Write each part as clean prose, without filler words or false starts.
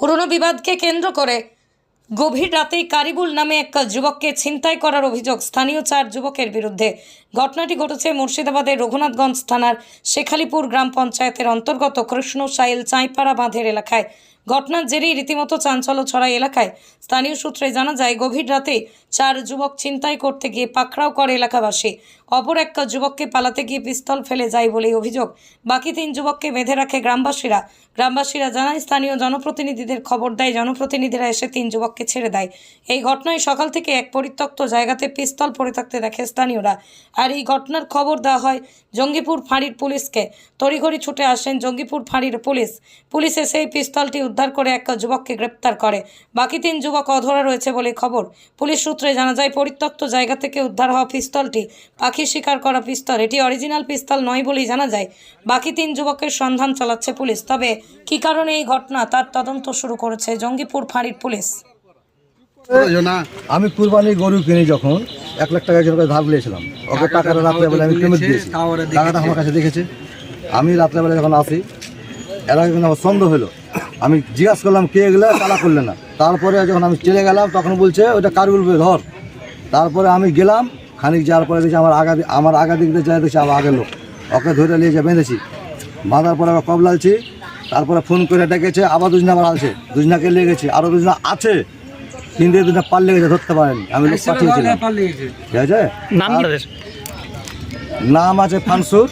পুরনো বিবাদকে কেন্দ্র করে গভীর রাতেই কারিবুল নামে এক যুবককে ছিনতাই করার অভিযোগ স্থানীয় 4 যুবকের বিরুদ্ধে। ঘটনাটি ঘটেছে মুর্শিদাবাদের রঘুনাথগঞ্জ থানার শেখালিপুর গ্রাম পঞ্চায়েতের অন্তর্গত কৃষ্ণসাইল চাঁইপাড়া বাঁধের এলাকায়। ঘটনার জেরেই রীতিমতো চাঞ্চল্য ছড়ায় এলাকায়। স্থানীয় সূত্রে জানা যায়, গভীর রাতে 4 যুবক ছিনতাই করতে গিয়ে পাকড়াও করে এলাকাবাসী। অপর এক যুবককে পালাতে গিয়ে পিস্তল ফেলে যায় বলেই অভিযোগ। বাকি 3 যুবককে বেঁধে রাখে গ্রামবাসীরা জানায়, স্থানীয় জনপ্রতিনিধিদের খবর দেয়। জনপ্রতিনিধিরা এসে 3 যুবককে ছেড়ে দেয়। এই ঘটনায় সকাল থেকে এক পরিত্যক্ত জায়গাতে পিস্তল পড়ে থাকতে দেখে স্থানীয়রা। আর এই ঘটনার খবর দেওয়া হয় জঙ্গিপুর ফাঁড়ির পুলিশকে। তড়িঘড়ি ছুটে আসেন জঙ্গিপুর ফাঁড়ির পুলিশ এসে এই পিস্তলটি উদ্ধার করে এক যুবককে গ্রেপ্তার করে। বাকি 3 যুবক অধরা রয়েছে বলে খবর। পুলিশ সূত্রে জানা যায়, পরিত্যক্ত জায়গা থেকে উদ্ধার হওয়া পিস্তলটি পাখি শিকার করা পিস্তল। এটি অরিজিনাল পিস্তল নয় বলেই জানা যায়। বাকি 3 যুবকের সন্ধান চালাচ্ছে পুলিশ। তবে কী কারণে এই ঘটনা তার তদন্ত শুরু করেছে জঙ্গিপুর ফাঁড়ির পুলিশ। আমি কুরবানি গরু কিনি যখন 1 লাখ টাকা জন্য ধার নিয়েছিলাম, ওকে টাকাটা রাত্রেবেলা আমি পেমেন্ট দিয়েছি। টাকাটা আমার কাছে দেখেছে। আমি রাত্রেবেলা যখন আসি, এরা কিন্তু আমার সন্দেহ হলো। আমি জিজ্ঞাসা করলাম কে এগুলো, তালা করলে না। তারপরে যখন আমি চলে গেলাম তখন বলছে ওইটা কারিবুল ধর। তারপরে আমি গেলাম, খানিক যাওয়ার পরে দেখছি আমার আগা দিক দিয়ে যায়, দেখছি আমার আগের লোক। ওকে ধরে নিয়ে যা বেঁধেছি। বাঁধার পরে আবার কবলালছি। তারপরে ফোন করে ডেকেছে, আবার 2 জন আবার আছে, 2 জনকে নিয়ে গেছি। আরও 2 জন আছে, কিন্তু 2 জন পাল্লে গেছে, ধরতে পারেনি। আমি লোক পাঠিয়েছিলাম, ঠিক আছে। নাম আছে ফানসুর।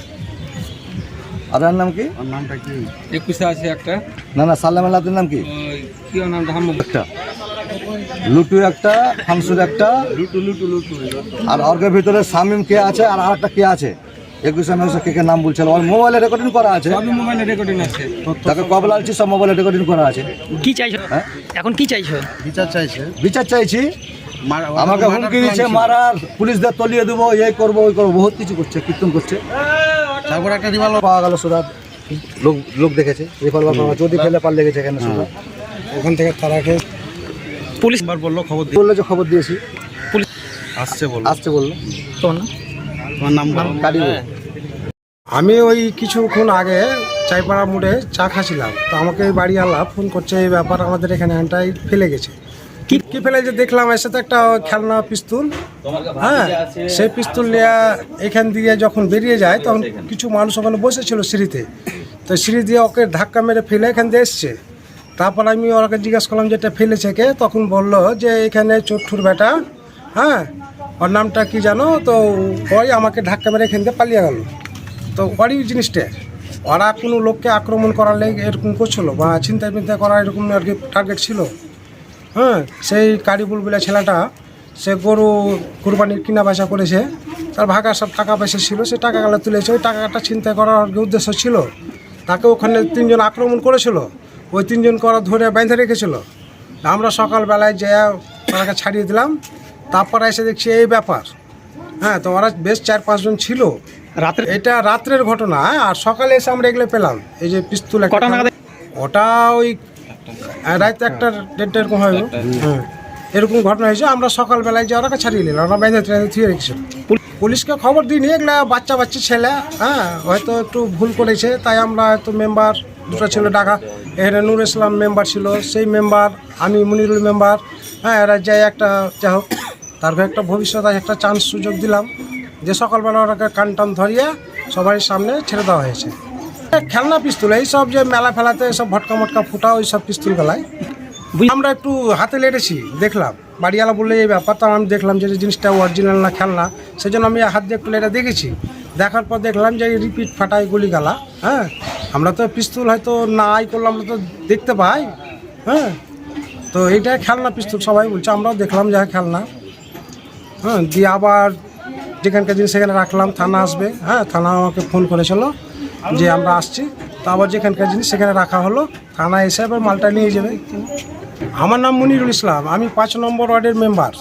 আর এর নাম কি? নামটা কি? 21 আছে একটা। না সাল্লাম আল্লাহর নাম কি? কি নামটা? একটা লুটু, একটা ফানসুর, একটা লুটু। আর অর্গের ভিতরে শামিম কে আছে, আর আরেকটা কে আছে। 21 কে নাম বলছিল। ওর মোবাইলে রেকর্ডিং করা আছে, সব মোবাইলে রেকর্ডিং আছে। তাকে কবলালছি, সব মোবাইলে রেকর্ডিং করা আছে। কি চাইছো এখন? কি চাইছো? বিচার চাইছি। আমাকে হুমকি দিচ্ছে মারার, পুলিশদের তলিয়ে দেবো, এই করবো ওই করবো, বহুত কিছু করছে, কীর্তন করছে। তারপর একটা রিভলভার পাওয়া গেল, সুদা লোক দেখেছে রিভলভার পাওয়া, যদি ফেলে পার লেগেছে এখানে সুদা। ওখান থেকে তারাকে পুলিশ বললো যে খবর দিয়েছি, পুলিশ আসছে বললো। তোমার নাম কারিবুল। আমি ওই কিছুক্ষণ আগে চাইপাড়া মোড়ে চা খাচ্ছিলাম, তো আমাকে এই বাড়িওয়ালা ফোন করছে, এই ব্যাপার আমাদের এখানে হ্যান্ডটাই ফেলে গেছে। কি ফেলে যে দেখলাম, এসে তো একটা খেলনা পিস্তল, হ্যাঁ, সেই পিস্তল নিয়ে এখান দিয়ে যখন বেরিয়ে যায় তখন কিছু মানুষ ওখানে বসেছিল সিঁড়িতে, তো সিঁড়ি দিয়ে ওকে ধাক্কা মেরে ফেলে এখান দিয়ে এসছে। তারপর আমি ওকে জিজ্ঞাসা করলাম যে এটা ফেলেছে কে, তখন বললো যে এখানে চোট্টুর বেটা, হ্যাঁ, ওর নামটা কি জানো, তো ওই আমাকে ধাক্কা মেরে এখান দিয়ে পালিয়ে গেল। তো ওরই জিনিসটা, ওরা কোনো লোককে আক্রমণ করার লেগে এরকম করছিল বা ছিনতাই করা এরকম আর কি টার্গেট ছিল। হ্যাঁ, সেই কারিবুল বলে ছেলেটা, সে গরু কুরবানির কিনা বেচা করেছে, তার ভাগার সব টাকা পয়সা ছিল, সে টাকাগুলো তুলেছে। ওই টাকাটা ছিনতাই করার উদ্দেশ্য ছিল। তাকে ওখানে 3 জন আক্রমণ করেছিল, ওই 3 জন ধরে বেঁধে রেখেছিল। আমরা সকালবেলায় যে ওনাকে ছাড়িয়ে দিলাম। তারপরে এসে দেখছি এই ব্যাপার। হ্যাঁ, তো ওরা বেশ 4-5 জন ছিল। এটা রাত্রের ঘটনা। আর সকালে এসে আমরা এগুলো পেলাম, এই যে পিস্তল। ওটা ওই রাত 1-1:30 এরকম হবে। হ্যাঁ, এরকম ঘটনা হয়েছে। আমরা সকালবেলায় যে ওরাকে ছাড়িয়ে নিলাম, ওরা বেঁধে থুয়ে রেখেছিল। পুলিশকে খবর দিইনি, এগুলা বাচ্চা ছেলে, হ্যাঁ, হয়তো একটু ভুল করেছে, তাই আমরা হয়তো মেম্বার 2টা ছিল ডাকা। এখানে নূর ইসলাম মেম্বার ছিল, সেই মেম্বার, আমি মনিরুল মেম্বার, হ্যাঁ, এরা যাই একটা যাই হোক, তারপর একটা ভবিষ্যতে একটা চান্স সুযোগ দিলাম যে সকালবেলা ওরাকে কান ধরিয়ে সবার সামনে ছেড়ে দেওয়া হয়েছে। খেলনা পিস্তল, এইসব যে মেলা ফেলাতে সব ভটকা মটকা ফুটা, ওই সব পিস্তল গেলায় আমরা একটু হাতে লেটেছি, দেখলাম বাড়িওয়ালা বললে এই ব্যাপারটা। আমি দেখলাম যে জিনিসটা অরিজিনাল না খেলনা, সেই জন্য আমি হাত দিয়ে একটু লেটে দেখেছি। দেখার পর দেখলাম যে রিপিট ফাটাই গুলি গালা। হ্যাঁ, আমরা তো পিস্তল হয়তো না করলে আমরা তো দেখতে পাই। হ্যাঁ, তো এইটা খেলনা পিস্তল সবাই বলছে, আমরাও দেখলাম যে খেলনা। হ্যাঁ, দিয়ে আবার যেখানকার জিনিস সেখানে রাখলাম, থানা আসবে। হ্যাঁ, থানা আমাকে ফোন করেছিল যে আমরা আসছি, তো আবার যেখানকার জিনিস সেখানে রাখা হলো, থানা এসে আবার মালটা নিয়ে যাবে। আমার নাম মনিরুল ইসলাম, আমি 5 নম্বর ওয়ার্ডের মেম্বার।